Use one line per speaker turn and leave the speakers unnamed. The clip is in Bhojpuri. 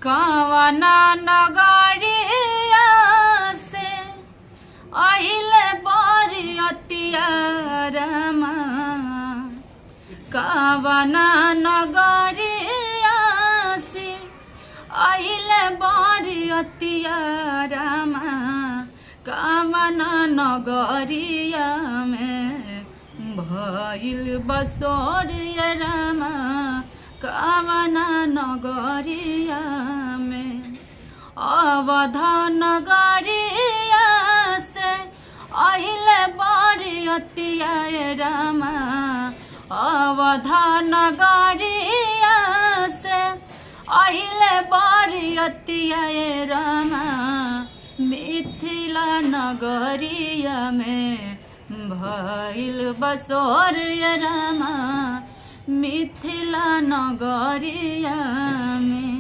कवना नगरिया से आइले बरियतिया रमा कवना नगरिया से आइले बरियतिया रमा कवना नगरिया में भइल बसोर रमा कवना नगरिया में अवध नगरिया से आइले बरियतिया रमा अवध नगरिया से आइले बरियतिया रमा मिथिला नगरिया में भइल बसोर रमा मिथिला नगरिया में।